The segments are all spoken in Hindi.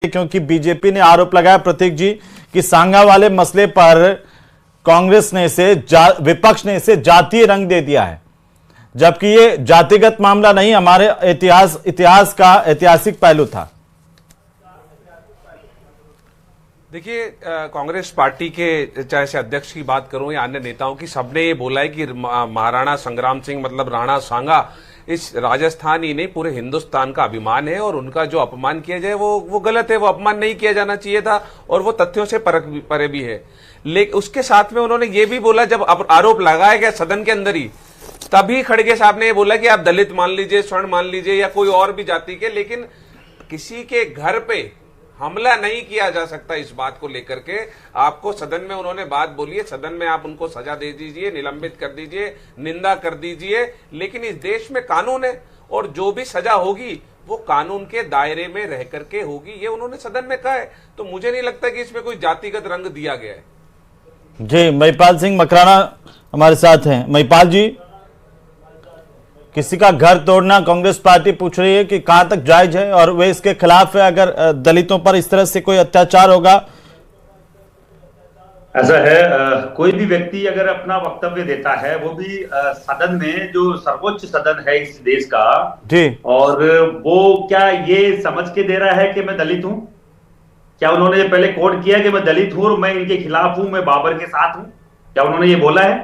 क्योंकि बीजेपी ने आरोप लगाया प्रतीक जी कि सांगा वाले मसले पर कांग्रेस ने विपक्ष ने इसे जातीय रंग दे दिया है, जबकि ये जातिगत मामला नहीं, हमारे इतिहास का ऐतिहासिक पहलू था। देखिए, कांग्रेस पार्टी के चाहे से अध्यक्ष की बात करूं या अन्य नेताओं की, सबने ये बोला है कि महाराणा संग्राम सिंह मतलब राणा सांगा इस राजस्थान ही नहीं पूरे हिंदुस्तान का अभिमान है और उनका जो अपमान किया जाए वो गलत है, वो अपमान नहीं किया जाना चाहिए था और वो तथ्यों से परे भी है। लेकिन उसके साथ में उन्होंने ये भी बोला, जब आरोप लगाया गया सदन के अंदर ही, तभी खड़गे साहब ने ये बोला कि आप दलित मान लीजिए, स्वर्ण मान लीजिए या कोई और भी जाति के, लेकिन किसी के घर पे हमला नहीं किया जा सकता। इस बात को लेकर के आपको सदन में उन्होंने बात बोली है, सदन में आप उनको सजा दे दीजिए, निलंबित कर दीजिए, निंदा कर दीजिए, लेकिन इस देश में कानून है और जो भी सजा होगी वो कानून के दायरे में रह करके होगी, ये उन्होंने सदन में कहा है। तो मुझे नहीं लगता कि इसमें कोई जातिगत रंग दिया गया है। जी, महिपाल सिंह मकराना हमारे साथ हैं। महिपाल जी, किसी का घर तोड़ना कांग्रेस पार्टी पूछ रही है कि कहां तक जायज है और वे इसके खिलाफ है, अगर दलितों पर इस तरह से कोई अत्याचार होगा? ऐसा है, कोई भी व्यक्ति अगर अपना वक्तव्य देता है, वो भी सदन में, जो सर्वोच्च सदन है इस देश का जी, और वो क्या ये समझ के दे रहा है कि मैं दलित हूं? क्या उन्होंने पहले कोट किया कि मैं दलित हूं और मैं इनके खिलाफ हूं, मैं बाबर के साथ हूं? क्या उन्होंने ये बोला है?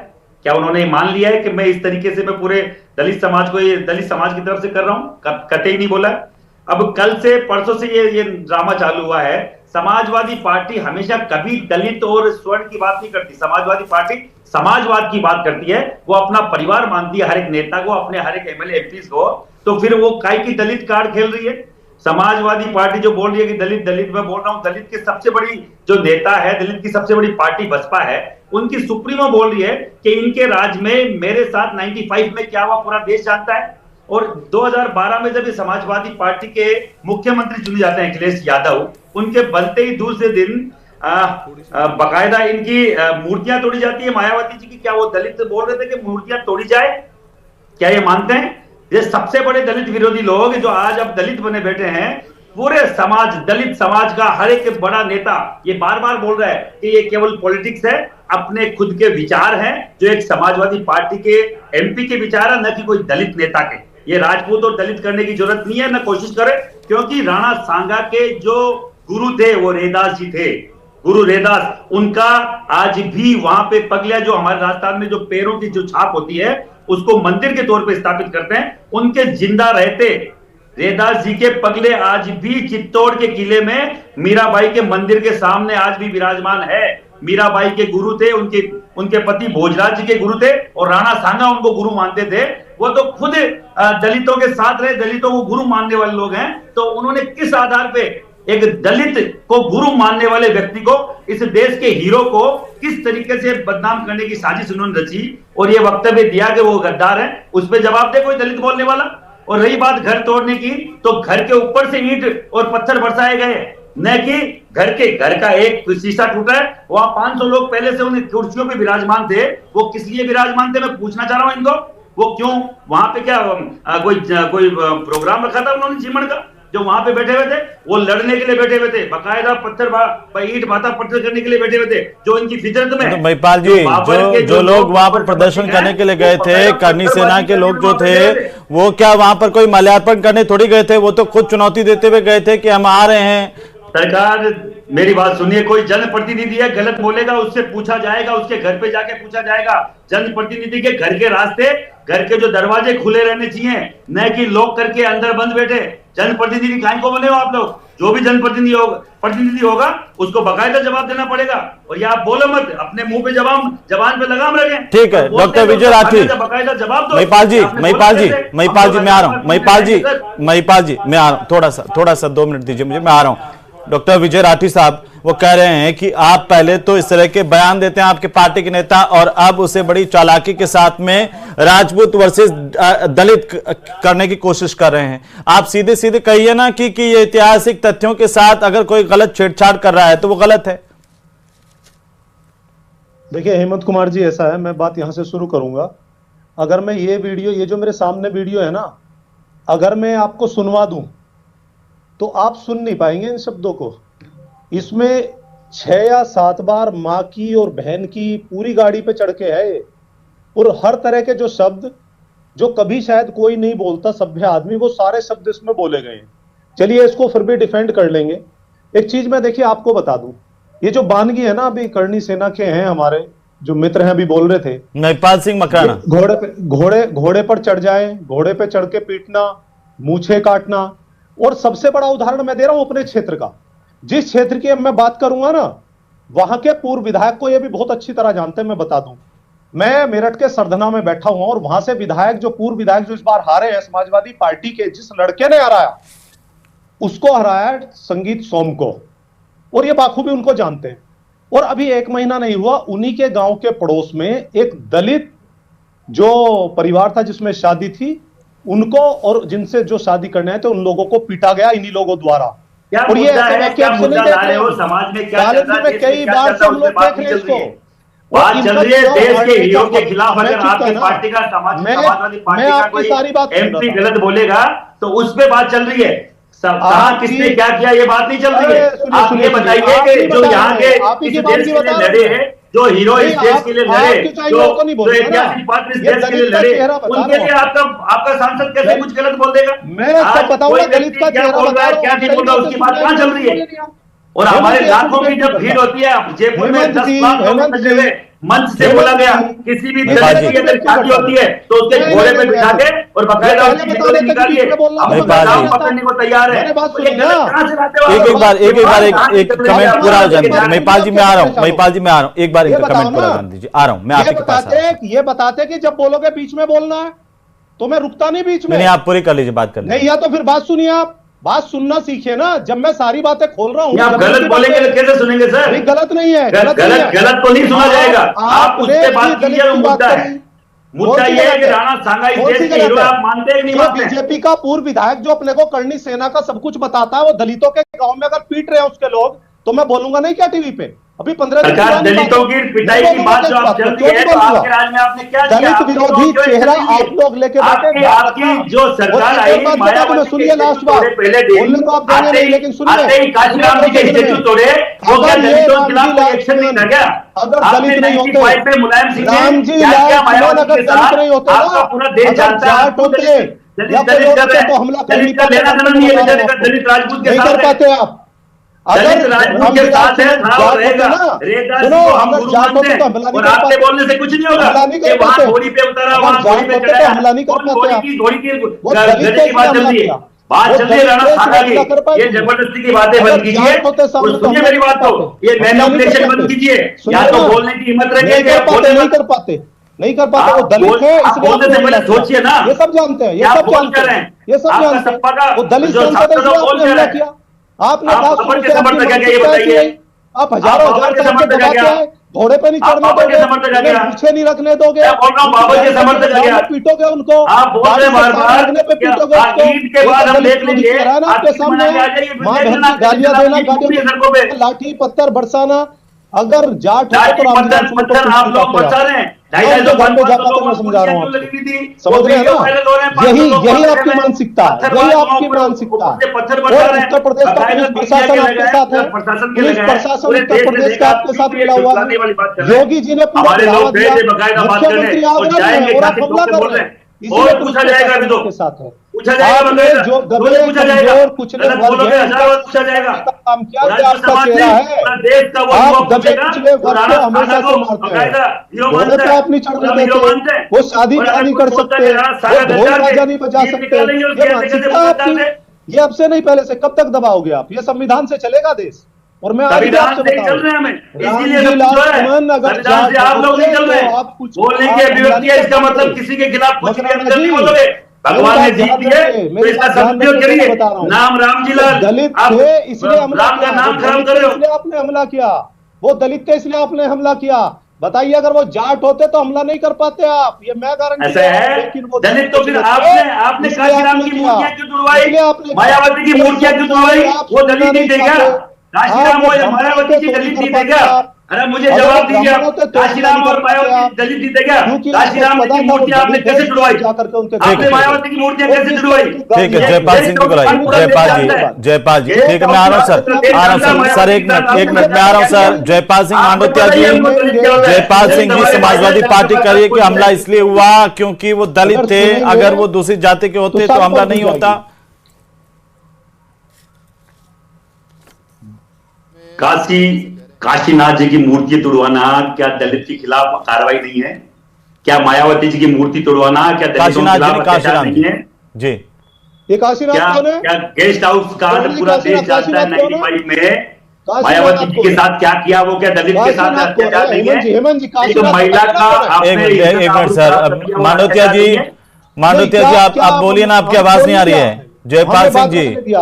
क्या उन्होंने ये मान लिया है कि मैं इस तरीके से मैं पूरे दलित समाज को, ये दलित समाज की तरफ से कर रहा हूं? कतई नहीं बोला है। अब कल से परसों से ये ड्रामा चालू हुआ है। समाजवादी पार्टी हमेशा कभी दलित और स्वर्ण की बात नहीं करती। समाजवादी पार्टी समाजवाद की बात करती है, वो अपना परिवार मानती है हर एक नेता को, अपने हर एक एमएलए एमपी को। तो फिर वो काय की दलित कार्ड खेल रही है? समाजवादी पार्टी जो बोल रही है कि दलित दलित, मैं बोल रहा हूं दलित के सबसे बड़ी जो नेता है, दलित की सबसे बड़ी पार्टी बसपा है, उनकी सुप्रीमो बोल रही है कि इनके राज में, मेरे साथ 95 में क्या हुआ पूरा देश जानता है। और 2012 में जब ये समाजवादी पार्टी के मुख्यमंत्री चुने जाते हैं अखिलेश यादव, उनके बनते ही दूसरे दिन बकायदा इनकी मूर्तियां तोड़ी जाती है मायावती जी की। क्या वो दलित बोल रहे थे कि मूर्तियां तोड़ी जाए? क्या ये मानते हैं? ये सबसे बड़े दलित विरोधी लोग जो आज अब दलित बने बैठे हैं, पूरे समाज, दलित समाज का हर एक बड़ा नेता ये बार बार बोल रहा है कि ये केवल पॉलिटिक्स है, अपने खुद के विचार हैं, जो एक समाजवादी पार्टी के एमपी के विचार है, न कि कोई दलित नेता के। ये राजपूत और दलित करने की जरूरत नहीं है, न कोशिश करे, क्योंकि राणा सांगा के जो गुरु थे वो रैदास जी थे। गुरु रैदास, उनका आज भी वहां पे पगलिया, जो हमारे राजस्थान में जो पैरों की जो छाप होती है, उसको मंदिर के तौर पे स्थापित करते हैं। उनके जिंदा रहते रैदास जी के पगले आज भी चित्तौड़ के किले में मीराबाई के मंदिर के सामने आज भी विराजमान है। मीराबाई के गुरु थे, उनके पति भोजराज जी के गुरु थे और राणा सांगा उनको गुरु मानते थे। वो तो खुद दलितों के साथ रहे, दलितों को गुरु मानने वाले लोग हैं। तो उन्होंने किस आधार पे एक दलित को गुरु मानने वाले व्यक्ति को, इस देश के हीरो को किस तरीके से बदनाम करने की साजिश उन्होंने रची और ये वक्तव्य दिया कि वो गद्दार है? उस पर जवाब दे कोई दलित बोलने वाला। और रही बात घर तोड़ने की, तो घर के ऊपर से ईंट और पत्थर बरसाए गए, न कि घर का एक शीशा टूटा है। वहां 500 लोग पहले से उन कुर्सियों पे विराजमान थे। वो किस लिए विराजमान थे, मैं पूछना चाह रहा हूं इनको। वो क्यों वहां पे, क्या कोई प्रोग्राम रखा था उन्होंने जीवन का, जो वहां पे बैठे हुए थे? वो लड़ने के लिए बैठे हुए थे, बकायदा ईंट माथा पत्थर करने के लिए बैठे हुए थे, जो इनकी फितरत में। तो महिपाल जी, जो लोग वहां पर प्रदर्शन करने के लिए गए थे, करनी सेना के लोग जो थे, वो क्या वहां पर कोई माल्यार्पण करने थोड़ी गए थे? वो तो खुद चुनौती देते हुए गए थे कि हम आ रहे हैं। सरकार, मेरी बात सुनिए, कोई जनप्रतिनिधि है, गलत बोलेगा उससे पूछा जाएगा, उसके घर पे जाके पूछा जाएगा। जनप्रतिनिधि के घर के रास्ते, घर के जो दरवाजे खुले रहने चाहिए, न कि लॉक करके अंदर बंद बैठे। जनप्रतिनिधि काहे को बने हो आप लोग? जो भी जनप्रतिनिधि होगा उसको बकायदा जवाब देना पड़ेगा। और ये आप बोलो मत, अपने मुंह पे जबान पे लगाम रखें। ठीक है, डॉक्टर विजय राठी, बकायदा जवाब दो। महिपाल जी मैं आ रहा हूं। महिपाल जी मैं आ रहा हूं, थोड़ा सा 2 मिनट दीजिए मुझे, मैं आ रहा हूं। डॉक्टर विजय राठी साहब, वो कह रहे हैं कि आप पहले तो इस तरह के बयान देते हैं आपके पार्टी के नेता, और अब उसे बड़ी चालाकी के साथ में राजपूत वर्सेस दलित करने की कोशिश कर रहे हैं। आप सीधे सीधे कहिए ना कि ये ऐतिहासिक तथ्यों के साथ अगर कोई गलत छेड़छाड़ कर रहा है तो वो गलत है। देखिए हेमंत कुमार जी, ऐसा है, मैं बात यहां से शुरू करूंगा। अगर मैं ये जो मेरे सामने वीडियो है ना, अगर मैं आपको सुनवा दूं तो आप सुन नहीं पाएंगे इन शब्दों को। इसमें 6 या 7 बार मां की और बहन की पूरी गाड़ी पे चढ़ के है, और हर तरह के जो शब्द जो कभी शायद कोई नहीं बोलता सभ्य आदमी, वो सारे शब्द इसमें बोले गए हैं। चलिए इसको फिर भी डिफेंड कर लेंगे। एक चीज मैं देखिए आपको बता दूं, ये जो बानगी है ना, अभी करनी सेना के हैं हमारे जो मित्र हैं, अभी बोल रहे थे महिपाल सिंह मकराना, घोड़े पर चढ़ जाए, घोड़े पे चढ़ के पीटना, मूछे काटना। और सबसे बड़ा उदाहरण मैं दे रहा हूं अपने क्षेत्र का। जिस क्षेत्र की मैं बात करूंगा ना, वहां के पूर्व विधायक को यह भी बहुत अच्छी तरह जानते हैं। मैं बता दूं, मैं मेरठ के सरधना में बैठा हुआ और वहां से विधायक जो पूर्व विधायक जो इस बार हारे हैं समाजवादी पार्टी के, जिस लड़के ने हराया उसको हराया संगीत सोम को, और ये बाखूबी उनको जानते हैं। और अभी 1 महीना नहीं हुआ, उन्हीं के गांव के पड़ोस में एक दलित जो परिवार था जिसमें शादी थी, उनको और जिनसे जो शादी करने आए थे उन लोगों को पीटा गया इन्हीं लोगों द्वारा। और ये ऐसे वाक्य आपसे नहीं देख रहे हो, समाज में क्या चल रहा है, कई बार से हम लोग देख रहे हैं इसको। बात चल रही है देश के हीरो के खिलाफ। अगर आपकी पार्टी का समाजवादी पार्टी का कोई एमपी गलत बोलेगा तो उस पे बात चल रही है। कहां किसने क्या किया ये बात नहीं चल रही है। आप ये बताइए कि जो यहाँ के इस देश के लिए लड़े हैं, जो हीरो इस देश के लिए लड़े, जो ऐतिहासिक पात्र इस देश के लिए लड़े, उनके लिए आपका सांसद कैसे कुछ गलत बोल देगा? कोई व्यक्ति क्या बोल रहा है क्या नहीं बोल रहा, उसकी बात कहां चल रही है? और हमारे लाखों की जब भीड़ होती है, जयपुर में 10 लाख लोग मंच से बोला गया, किसी भी दलित की अगर शादी होती है तो उसके घोड़े पे बिठा के और बकायदा उसकी वीडियो निकालिए, हम पकड़ने को तैयार है। एक कमेंट पूरा हो जाए। महिपाल जी मैं आ रहा हूँ, महिपाल जी मैं आ रहा हूँ, एक बार इनका कमेंट पूरा कर दीजिए। आ रहा हूँ मैं आपके पास। ये बताते कि जब बोलोगे बीच में बोलना है तो मैं रुकता नहीं बीच में। नहीं आप पूरी कर लीजिए, बात कर लीजिए। नहीं या तो फिर बात सुनिए, आप बात सुनना सीखिए ना। जब मैं सारी बातें खोल रहा हूँ, आप गलत बोलेंगे तो कैसे सुनेंगे सर? नहीं गलत नहीं है, गलत तो नहीं सुना जाएगा। आप उससे बात कीजिए। मुद्दा ये है कि राणा सांगा इस देश के हीरो, आप मानते हैं कि नहीं मानते? बीजेपी का पूर्व विधायक जो अपने को करनी सेना का सब कुछ बताता है, वो दलितों के गांव में अगर पीट रहे हैं उसके लोग, तो मैं बोलूंगा नहीं क्या टीवी पे? अभी 15 दिन दलितों की पिटाई की बात जो आप चलती है, तो आपके राज्य में आपने क्या किया? दलित विरोधी चेहरा आप लोग लेके बैठे। आपकी जो सरकार आई, सुनिए लास्ट बात, पहले दिन आते ही लेकिन सुनिए, काशीराम जी के स्टेचू तोड़े, वो क्या दलितों के खिलाफ कोई एक्शन नहीं था क्या? अगर दलित नहीं होते, मुलायम सिंह राम जी अगर दलित नहीं होते, आपका पूरा देश जानता है तो हमला दलित का लेना देना नहीं है, दलित राजपूत के साथ कर पाते आप। दलित राजपूत के साथ है, था और रहेगा। सुनो, हम जाट होते तो हमला नहीं कर पाते, बोलने से कुछ नहीं होगा। हमला नहीं कर पाते, घोड़ी पे उतारा, वहां घोड़ी पे चढ़ाया, हमला नहीं कर पाते। घोड़ी की गले की बात चल रही है, बात चल रही है राणा सांगा की। ये जबरदस्ती की बातें बंद कीजिए, सुनिए मेरी बात को, ये मैनिपुलेशन बंद कीजिए। या तो बोलने की हिम्मत रखिए, नहीं कर पाते, नहीं कर पाते। वो दलित है इसलिए सोचिए ना, ये सब जानते हैं, ये सब जानते हैं, ये सब जानते हैं। वो दलित सांसद हमला किया, आपने आप हजारों हजार घोड़े पे नहीं चढ़ने दोगे, पीछे नहीं रखने दोगे, पीटोगे उनको, के बाद हम देख लेंगे आपके सामने माँ बहन की गालियां देना, लाठी पत्थर बरसाना। अगर जाट है तो पत्थर आप लोग बचा रहे हैं, मैं समझा रहा हूँ, समझ रहे हैं ना? यही आपकी मानसिकता है, यही आपकी मानसिकता है। और उत्तर प्रदेश का पुलिस प्रशासन आपके साथ है, पुलिस प्रशासन उत्तर प्रदेश का आपके साथ मिला हुआ है। योगी जी ने पूरा बढ़ावा दिया, मुख्यमंत्री आगरा में और आप हमला कर रहे हैं, और पूछा जाएगा अभी तो, के साथ है। पूछा जाएगा, जो दबे कमजोर कुचले वर्ग हैं, पूछा जाएगा काम क्या आपका चेहरा है? आप दबे कुचले वर्ग को हमेशा से मारते हैं, घोड़े पे आप नहीं चढ़ने देते, वो शादी नहीं कर सकते, वो ढोल बाजा नहीं बजा सकते। ये मानसिकता आपकी, ये अब से नहीं पहले से। कब तक दबाओगे आप? ये संविधान से चलेगा देश? और मैं आज भी आपसे बता रहा हूं, अगर आप लोग नहीं चल रहे, आप कुछ बोलने की अभिव्यक्ति है, इसका मतलब किसी के खिलाफ कुछ नहीं बोलोगे। भगवान ने जीत दिए तो इसका सदुपयोग करिए। नाम राम जी लाल, दलित थे इसलिए राम का नाम खराब कर रहे हो, इसलिए आपने हमला किया। वो दलित थे इसलिए आपने हमला किया। बताइए अगर वो जाट होते तो हमला नहीं कर पाते आप, ये मैं गारंटी ऐसा है। दलित तो फिर आपने काशीराम की मूर्तियां क्यों तुड़वाई, मायावती की मूर्तियां क्यों तुड़वाई? वो दलित नहीं थे क्या? काशीराम मायावती की दलित नहीं थे क्या? अरे मुझे जवाब दीजिए आप, काशीराम और मायावती दलित जीते क्या? काशीराम की मूर्ति आपने कैसे जुड़वाई? आपने मायावती की मूर्तियां कैसे जुड़वाई? ठीक है, जयपाल सिंह जी बुलाइए। जयपाल जी ठीक है, मैं आ रहा हूँ सर, एक मिनट मैं आ रहा हूँ सर। जयपाल सिंह मांडोत्या जी, जयपाल सिंह जी, समाजवादी पार्टी कह रही है कि हमला इसलिए हुआ क्योंकि वो दलित थे, अगर वो दूसरी जाति के होते तो हमला नहीं होता। काशीनाथ जी की मूर्ति तोड़वाना क्या दलित के खिलाफ कार्रवाई नहीं है? क्या मायावती जी की मूर्ति तोड़वाना क्या दलितों के खिलाफ अत्याचार नहीं है? जी, ये क्या गेस्ट हाउस का पूरा देश जानता है 95 में मायावती जी के साथ क्या किया, वो क्या दलित के साथ अत्याचार नहीं है? एक महिला का एक मिनट सर, मांडोत्या जी आप बोलिए ना, आपकी आवाज नहीं आ रही है। जयपाल सिंह जी,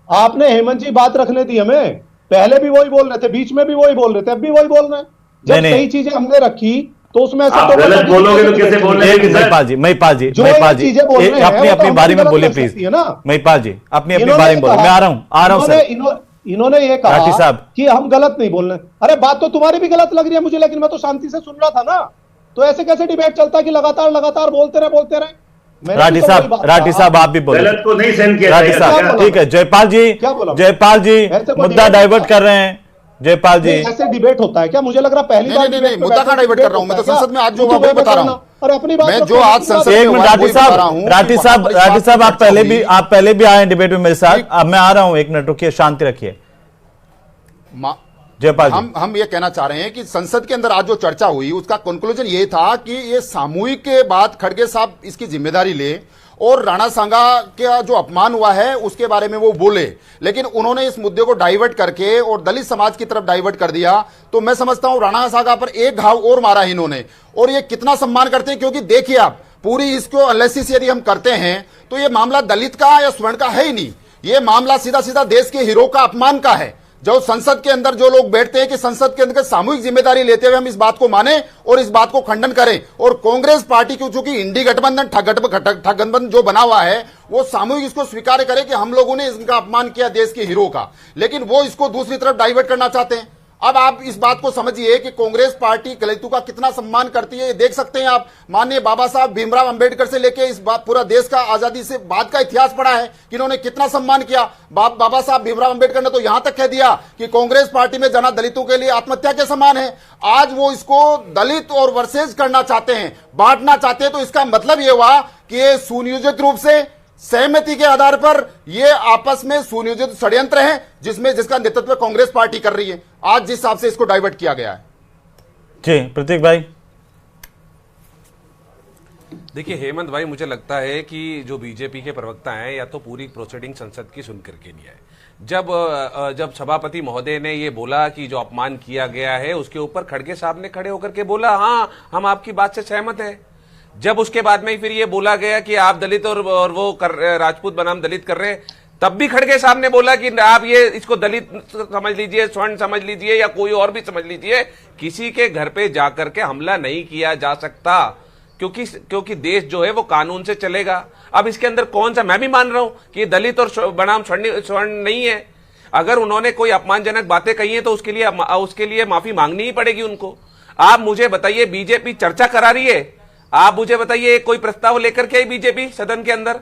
आपने हेमंत जी बात रखने दी हमें, पहले भी वही बोल रहे थे, बीच में भी वही बोल रहे थे, अब भी वही बोल रहे हैं। जब सही चीजें हमने रखी तो उसमें ऐसा तो गलत बोलोगे तो कैसे बोल रहे हैं? महिपाल जी अपनी बारी में बोलिए प्लीज। महिपाल जी अपनी बारी में बोलिए, मैं आ रहा हूं सर। इन्होंने ये कहा कि हम गलत नहीं बोल रहे। अरे बात तो तुम्हारी भी गलत लग रही है मुझे, लेकिन मैं तो शांति से सुन रहा था ना। तो ऐसे कैसे डिबेट चलता है कि लगातार बोलते रहे। राठी साहब आप भी बोले, गलत को नहीं सहन किया राठी साहब। ठीक है, जयपाल जी मुद्दा डाइवर्ट कर रहे हैं। जयपाल जी, ऐसे डिबेट होता है क्या? मुझे लग रहा पहली बार नहीं, मुद्दा का डाइवर्ट कर रहा हूं मैं तो संसद में आज जो तो बता रहा हूं। और अपनी बात मैं जो आज संसद में राठी साहब आप पहले भी आए डिबेट में मेरे साथ। अब मैं आ रहा हूं, 1 मिनट रुकिए, शांति रखिए। जयपाल जी, हम ये कहना चाह रहे हैं कि संसद के अंदर आज जो चर्चा हुई उसका कंक्लूजन ये था कि ये सामूहिक के बाद खड़गे साहब इसकी जिम्मेदारी ले और राणा सांगा का जो अपमान हुआ है उसके बारे में वो बोले, लेकिन उन्होंने इस मुद्दे को डाइवर्ट करके और दलित समाज की तरफ डाइवर्ट कर दिया। तो मैं समझता हूं राणा सांगा पर एक घाव और मारा इन्होंने, और ये कितना सम्मान करते हैं, क्योंकि देखिए आप पूरी इसको एनालिसिस यदि हम करते हैं तो ये मामला दलित का या स्वर्ण का है ही नहीं, ये मामला सीधा देश के हीरो का अपमान का है। जो संसद के अंदर जो लोग बैठते हैं कि संसद के अंदर सामूहिक जिम्मेदारी लेते हुए हम इस बात को माने और इस बात को खंडन करें, और कांग्रेस पार्टी की चूंकि इंडी गठबंधन ठगठबंधन जो बना हुआ है वो सामूहिक इसको स्वीकार करे कि हम लोगों ने इनका अपमान किया देश के हीरो का, लेकिन वो इसको दूसरी तरफ डाइवर्ट करना चाहते हैं। अब आप इस बात को समझिए कि कांग्रेस पार्टी दलितों का कितना सम्मान करती है। ये देख सकते हैं आप, माननीय बाबा साहब भीमराव अंबेडकर से लेके इस बात पूरा देश का आजादी से बाद का इतिहास पढ़ा है कि इन्होंने कितना सम्मान किया। बाबा साहब भीमराव अंबेडकर ने तो यहां तक कह दिया कि कांग्रेस पार्टी में जाना दलितों के लिए आत्महत्या के समान है। आज वो इसको दलित और वर्सेज करना चाहते हैं, बांटना चाहते हैं। तो इसका मतलब यह हुआ कि ये सुनियोजित रूप से सहमति के आधार पर ये आपस में सुनियोजित षड्यंत्र है जिसका नेतृत्व कांग्रेस पार्टी कर रही है। आज जिस हिसाब से इसको डाइवर्ट किया गया है। जी प्रतीक भाई, देखिए हेमंत भाई, मुझे लगता है कि जो बीजेपी के प्रवक्ता हैं या तो पूरी प्रोसीडिंग संसद की सुन करके नहीं आए। जब सभापति महोदय ने ये बोला कि जो अपमान किया गया है उसके ऊपर खड़गे साहब ने खड़े होकर के बोला हाँ हम आपकी बात से सहमत है। जब उसके बाद में फिर ये बोला गया कि आप दलित और वो राजपूत बनाम दलित कर रहे हैं, तब भी खड़गे साहब ने बोला कि आप ये इसको दलित समझ लीजिए, स्वर्ण समझ लीजिए या कोई और भी समझ लीजिए, किसी के घर पे जाकर के हमला नहीं किया जा सकता क्योंकि देश जो है वो कानून से चलेगा। अब इसके अंदर कौन सा, मैं भी मान रहा हूं कि ये दलित और बनाम स्वर्ण नहीं है। अगर उन्होंने कोई अपमानजनक बातें कही है तो उसके लिए माफी मांगनी ही पड़ेगी उनको। आप मुझे बताइए, बीजेपी चर्चा करा रही है, आप मुझे बताइए कोई प्रस्ताव लेकर के आई बीजेपी सदन के अंदर?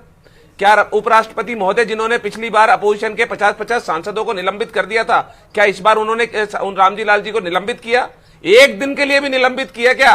क्या उपराष्ट्रपति महोदय जिन्होंने पिछली बार अपोजिशन के 50-50 सांसदों को निलंबित कर दिया था, क्या इस बार उन्होंने रामजी लाल जी को निलंबित किया? एक दिन के लिए भी निलंबित किया क्या?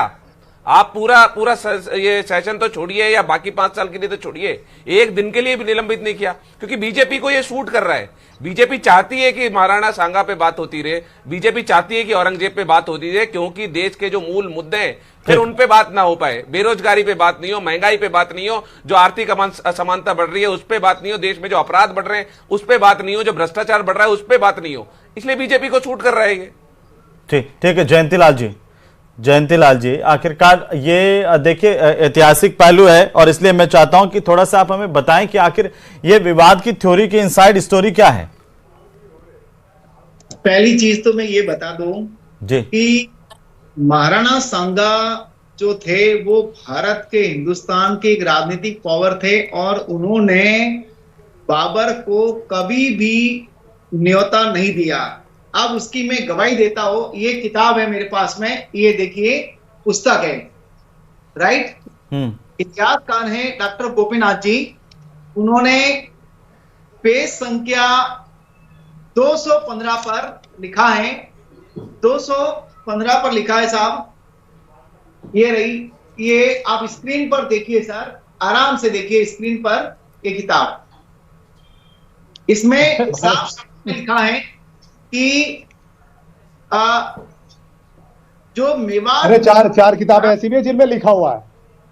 आप पूरा ये सेशन तो छोड़िए या बाकी 5 साल के लिए तो छोड़िए, एक दिन के लिए भी निलंबित नहीं किया, क्योंकि बीजेपी को ये सूट कर रहा है। बीजेपी चाहती है कि महाराणा सांगा पे बात होती रहे, बीजेपी चाहती है कि औरंगजेब पे बात होती रहे, क्योंकि देश के जो मूल मुद्दे हैं फिर उन पे बात ना हो पाए। बेरोजगारी पे बात नहीं हो, महंगाई पे बात नहीं हो, जो आर्थिक असमानता बढ़ रही है उस पे बात नहीं हो, देश में जो अपराध बढ़ रहे हैं उस पे बात नहीं हो, जो भ्रष्टाचार बढ़ रहा है उस पे बात नहीं हो, इसलिए बीजेपी को छूट कर रहा है ये। ठीक है जयंतीलाल जी, आखिरकार ये देखिए ऐतिहासिक पहलू है और इसलिए मैं चाहता हूं कि थोड़ा सा आप हमें बताएं कि आखिर ये विवाद की थ्योरी की इनसाइड स्टोरी क्या है। पहली चीज तो मैं ये बता दूं जी कि महाराणा सांगा जो थे वो भारत के, हिंदुस्तान के एक राजनीतिक पावर थे और उन्होंने बाबर को कभी भी न्योता नहीं दिया। अब उसकी मैं गवाही देता हूं। ये किताब है मेरे पास में, ये देखिए पुस्तक है, राइट। इतिहासकार है डॉक्टर गोपीनाथ जी, उन्होंने पेज संख्या 215 पर लिखा है, 215 पर लिखा है साहब। ये रही, ये आप स्क्रीन पर देखिए सर, आराम से देखिए स्क्रीन पर ये किताब। इसमें साफ साफ लिखा है कि जो मेवाड़, अरे चार किताबें ऐसी भी है जिनमें लिखा हुआ है,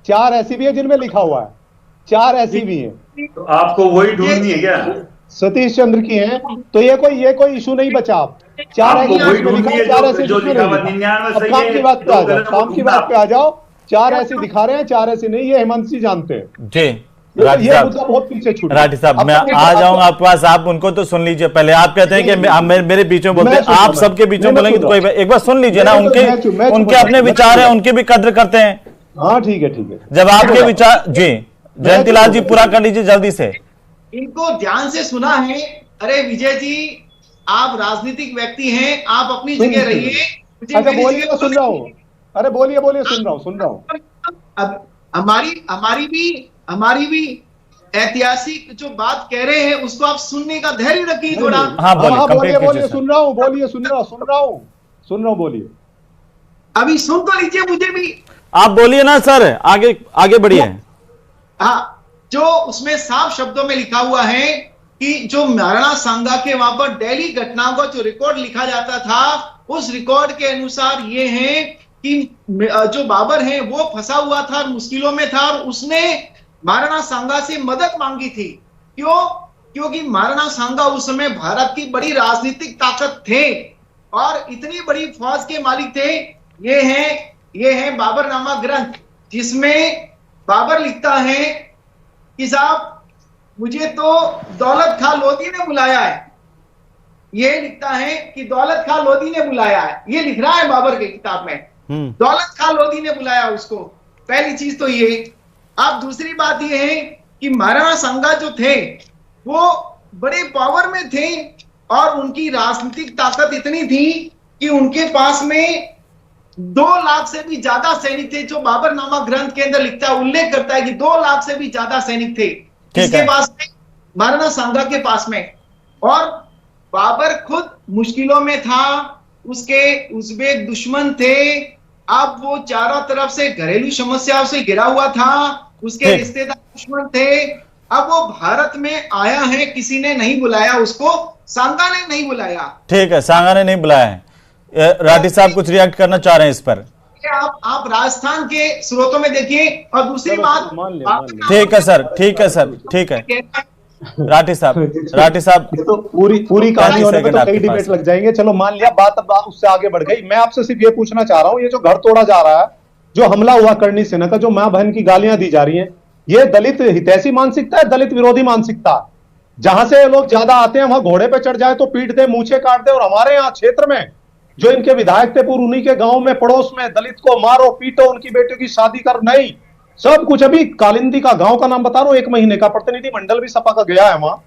4 ऐसी भी है जिनमें लिखा हुआ है, 4 ऐसी भी है। तो आपको वही ढूंढनी है क्या? सतीश चंद्र की है, तो ये कोई इशू नहीं बचा। आप 4 ऐसी जिसमें लिखा है, 4 ऐसी जिसमें नहीं लिखा। अब काम की बात पे आ जाओ, काम की बात पे आ जाओ। 4 ऐसी दिखा रहे हैं, 4 ऐसी नहीं, ये हेमंत सिंह जानते हैं जी। ये मुद्दा बहुत पीछे छूट। राठी साहब, मैं आ जाऊंगा आपके पास, आप उनको तो सुन लीजिए पहले। आप कहते हैं कि मेरे बीच में बोलते हैं, आप सबके बीच में बोलेंगे तो कोई एक बार सुन लीजिए ना। उनके अपने विचार हैं, उनके भी कद्र करते हैं। हाँ ठीक है। जब आपके विचार, जी जयंतीलाल जी पूरा कर लीजिए जल्दी से। इनको ध्यान से सुना है। अरे विजय जी, आप राजनीतिक व्यक्ति हैं, आप अपनी जगह रहिए। अच्छा बोलिए, तो सुन रहा हूँ। अरे बोलिए, सुन रहा हूँ। अब हमारी भी ऐतिहासिक जो बात कह रहे हैं उसको आप सुनने का धैर्य रखिए थोड़ा। हाँ बोलिए, सुन रहा हूँ, बोलिए। अभी सुन तो लीजिए मुझे भी। आप बोलिए ना सर, आगे बढ़िए। हाँ, जो उसमें साफ शब्दों में लिखा हुआ है कि जो महाराणा सांगा के वहां पर दिल्ली घटनाओं का जो रिकॉर्ड लिखा जाता था, उस रिकॉर्ड के अनुसार ये है कि जो बाबर है वो फंसा हुआ था, मुश्किलों में था, और उसने महाराणा सांगा से मदद मांगी थी। क्यों? क्योंकि महाराणा सांगा उस समय भारत की बड़ी राजनीतिक ताकत थे और इतनी बड़ी फौज के मालिक थे। ये है बाबरनामा ग्रंथ, जिसमें बाबर लिखता है कि साहब मुझे तो दौलत खां लोधी ने बुलाया है। ये लिखता है कि दौलत खां लोधी ने बुलाया है, ये लिख रहा है बाबर की किताब में। दौलत खां लोधी ने बुलाया उसको। पहली चीज तो ये। अब दूसरी बात ये है कि महाराणा सांगा जो थे वो बड़े पावर में थे और उनकी राजनीतिक ताकत इतनी थी कि उनके पास में 2 लाख से भी ज्यादा सैनिक थे। जो बाबरनामा ग्रंथ के अंदर लिखता है, उल्लेख करता है कि 2 लाख से भी ज्यादा सैनिक थे इसके पास में, महाराणा सांगा के पास में। और बाबर खुद मुश्किलों में था, उसके उज़्बेक दुश्मन थे। अब वो चारों तरफ से घरेलू समस्याओं से घिरा हुआ था, उसके रिश्तेदार दुश्मन थे। अब वो भारत में आया है, किसी ने नहीं बुलाया उसको, सांगा ने नहीं बुलाया। ठीक है, सांगा ने नहीं बुलाया है। राठी साहब कुछ रिएक्ट करना चाह रहे हैं इस पर। आप राजस्थान के स्रोतों में देखिए। और दूसरी बात, ठीक है सर, ठीक है। राठी साहब तो पूरी कहानी होने में तो कई डिबेट लग जाएंगे। चलो मान लिया, बात उससे आगे बढ़ गई। मैं आपसे सिर्फ ये पूछना चाह रहा हूँ, ये जो घर तोड़ा जा रहा है, जो हमला हुआ करणी सेना का, जो मां बहन की गालियां दी जा रही हैं, ये दलित हितैषी मानसिकता है, दलित विरोधी मानसिकता। जहां से लोग ज्यादा आते हैं वहां घोड़े पे चढ़ जाए तो पीट दे, मूछे काट दे। और हमारे यहाँ क्षेत्र में जो इनके विधायक थे पूर्व, उन्हीं के गांव में पड़ोस में दलित को मारो पीटो, उनकी बेटियों की शादी कर, नहीं सब कुछ। अभी कालिंदी का गांव का नाम बता रहा हूं, 1 महीने का प्रतिनिधि मंडल भी सपा का गया है वहां।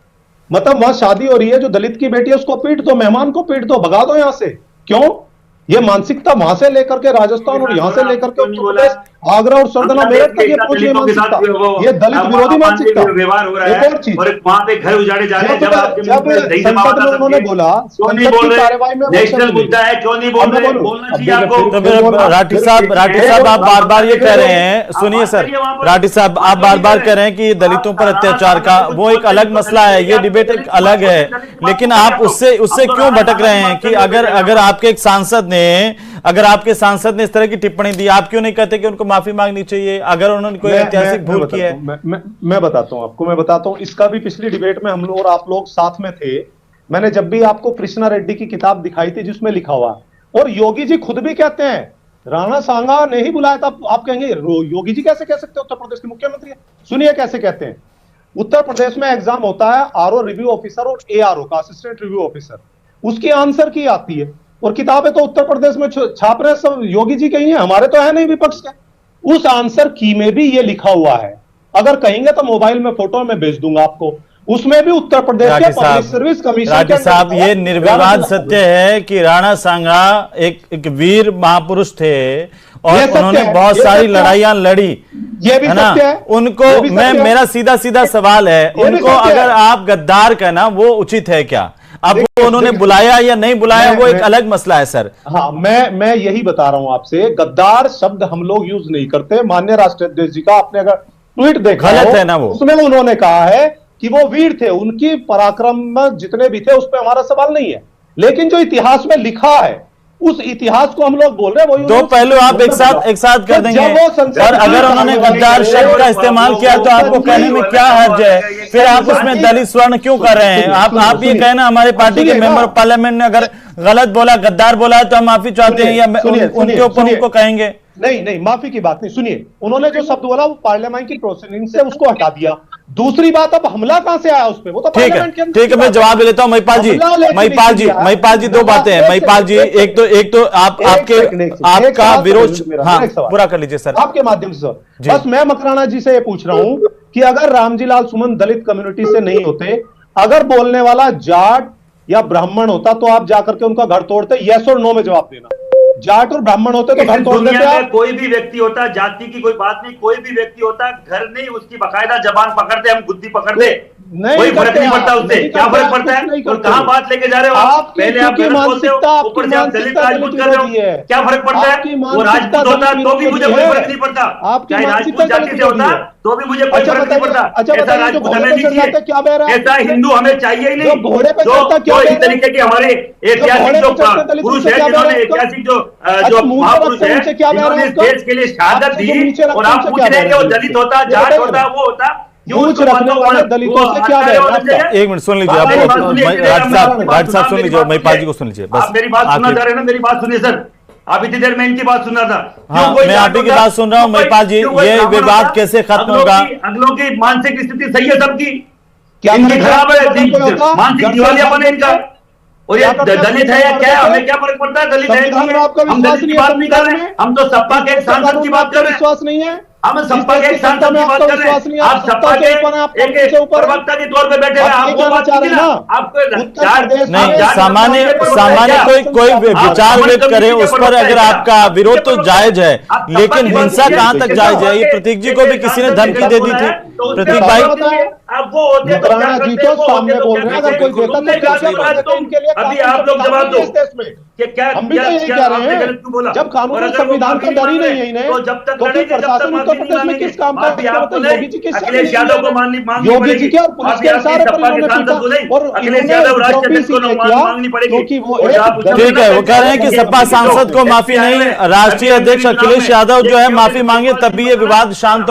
मतलब वहां शादी हो रही है, जो दलित की बेटी है उसको पीट दो, मेहमान को पीट दो, भगा दो यहां से। क्यों? ये मानसिकता वहां से लेकर के राजस्थान और यहां से लेकर के उत्तर प्रदेश, आगरा और सरदना मेरठ तक ये पहुंच गई मानसिकता, ये दलित विरोधी मानसिकता। व्यवहार हो रहा है एक और चीज, वहां पे घर उजाड़े जा रहे हैं। जब संसद में उन्होंने बोला, कार्यवाही में नेशनल मुद्दा है, क्यों नहीं बोल रहे? बोलना चाहिए आपको। राठी साहब आप बार बार ये कह रहे हैं, सुनिए सर, राठी साहब आप बार बार कह रहे हैं कि दलितों पर अत्याचार का वो एक अलग मसला है, ये डिबेट एक अलग है। लेकिन आप उससे क्यों भटक रहे हैं कि अगर आपके एक सांसद ने, अगर आपके सांसद ने इस तरह की टिप्पणी दी, आप क्यों नहीं कहते कि उनको माफी मांगनी चाहिए अगर उन्होंने कोई ऐतिहासिक भूल की है? मैं बताता हूं आपको, मैं बताता हूं। इसका भी पिछली डिबेट में हम लोग और आप लोग साथ में थे। मैंने जब भी आपको कृष्णा रेड्डी की किताब दिखाई थी जिसमें लिखा हुआ, और योगी जी खुद भी कहते हैं राणा सांगा ने ही बुलाया था। आप कहेंगे योगी जी कैसे कह सकते हैं, उत्तर प्रदेश के मुख्यमंत्री है। सुनिए कैसे कहते हैं। उत्तर प्रदेश में एग्जाम होता है आरओ रिव्यू ऑफिसर और एआरओ का, असिस्टेंट रिव्यू ऑफिसर, उसकी आंसर की आती है। और किताबें तो उत्तर प्रदेश में छाप रहे सब योगी जी के ही हैं, हमारे तो है नहीं विपक्ष के। उस आंसर की में भी ये लिखा हुआ है, अगर कहेंगे तो मोबाइल में फोटो में भेज दूंगा आपको। उसमें भी उत्तर प्रदेश के पब्लिक सर्विस कमीशन राठी साहब, ये निर्विवाद सत्य है कि राणा सांगा एक वीर महापुरुष थे और उन्होंने बहुत सारी लड़ाइयां लड़ी, ये भी है ना। सत्य है। उनको मेरा सीधा सीधा सवाल है, उनको अगर आप गद्दार कहना वो उचित है क्या? अब वो उन्होंने बुलाया या नहीं बुलाया वो एक अलग मसला है सर। हाँ, मैं यही बता रहा हूं आपसे, गद्दार शब्द हम लोग यूज नहीं करते। माननीय राष्ट्राध्यक्ष जी का आपने अगर ट्वीट देखा गलत है ना वो, उसमें उन्होंने कहा है कि वो वीर थे, उनकी पराक्रम जितने भी थे उस पर हमारा सवाल नहीं है, लेकिन जो इतिहास में लिखा है उस इतिहास को हम लोग बोल रहे हैं। वो दो पहलू आप एक साथ कर देंगे। और अगर उन्होंने गद्दार शब्द का इस्तेमाल किया तो आपको कहने में क्या हर्ज है? फिर आप उसमें दलित स्वर्ण क्यों कर रहे हैं? आप ये कहना हमारे पार्टी के मेंबर ऑफ पार्लियामेंट ने अगर गलत बोला, गद्दार बोला तो हम माफी चाहते हैं या उनके ऊपर उनको कहेंगे? नहीं, माफी की बात नहीं। सुनिए, उन्होंने जो शब्द बोला वो पार्लियामेंट की प्रोसीडिंग से उसको हटा दिया। दूसरी बात, अब हमला कहां से आया उस पे? वो तो ठीक है, मैं जवाब लेता हूं। महिपाल जी दो बातें हैं। महिपाल जी, एक तो आपका विरोध, हाँ पूरा कर लीजिए सर आपके माध्यम से सर। बस मैं मकराना जी से ये पूछ रहा हूं कि अगर रामजी लाल सुमन दलित कम्युनिटी से नहीं होते, अगर बोलने वाला जाट या ब्राह्मण होता तो आप जाकर के उनका घर तोड़ते? यस और नो में जवाब देना। जाट और ब्राह्मण होते तो घर तोड़ देते आप? कोई भी व्यक्ति होता, जाति की कोई बात नहीं, कोई भी व्यक्ति होता, घर नहीं उसकी बाकायदा जबान पकड़ते, हम बुद्धि पकड़ते, कोई फर्क नहीं पड़ता उससे। क्या फर्क पड़ता है? और कहां बात लेके जा रहे हो आप? पहले आप गलत बोलते हो, ऊपर से आप दलित राजपूत कर रहे हो, क्या फर्क पड़ता है? वो राजपूत होता तो भी मुझे कोई फर्क नहीं पड़ता, चाहे राजपूत जाति से होता तो भी मुझे कोई फर्क नहीं पड़ता। ऐसा राजपूत हमें नहीं चाहिए, ऐसा हिंदू हमें चाहिए ही नहीं। जो इस तरीके के हमारे ऐतिहासिक जो पुरुष है, जिन्होंने ऐतिहासिक जो महापुरुष है, जिन्होंने इस देश के लिए शहादत दी, और आप पूछ रहे हैं कि वो दलित होता, जाट होता, वो होता, पूछ रखने वाले दलितों से क्या है? एक मिनट सुन लीजिए, राठ साहब सुन लीजिए, महिपाल जी को सुन लीजिए। आप मेरी बात सुनना चाह रहे हैं ना? मेरी बात सुनिए सर, आप इतनी देर में इनकी बात सुन रहा था। हाँ, मैं आप ही की बात सुन रहा हूँ। महिपाल जी, ये विवाद कैसे खत्म होगा? अगलों की मानसिक स्थिति सही है सबकी, क्या इनकी खराब है, मानसिक दिवालियापन है इनका। और ये दलित है या क्या है, हमें क्या फर्क पड़ता है? दलित है, हम दलित की बात नहीं कर रहे हैं, हम तो सपा के एक सांसद की बात कर रहे हैं। विश्वास नहीं है, हम सपा के एक सांसद की बात कर रहे हैं। आप सपा के एक प्रवक्ता के तौर पे बैठे हैं, आप वो बात कीजिए ना। आपको नहीं, सामान्य कोई विचार व्यक्त करे उस पर अगर आपका विरोध तो जायज है, लेकिन हिंसा कहां तक जायज है? ये प्रतीक जी को भी किसी ने धमकी दे दी थी। प्रतीक भाई, अब वो होते जी तो सामने बोल रहे हैं, अगर कोई देता तो अभी आप लोग जवाब दो कि क्या हम भी तो यही कह रहे हैं, जब कानून और संविधान का डर ही नहीं है इन्हें, तो जब तक फिर प्रशासन उत्तर प्रदेश में किस काम का? योगी जी के अखिलेश यादव को योगी जी के और पुलिस के सारे और अखिलेश यादव राष्ट्राध्यक्ष को मांगनी पड़ेगी। ठीक है, वो कह रहे हैं कि सपा सांसद को माफी नहीं, राष्ट्रीय अध्यक्ष अखिलेश यादव जो है माफी मांगे तब भी ये विवाद शांत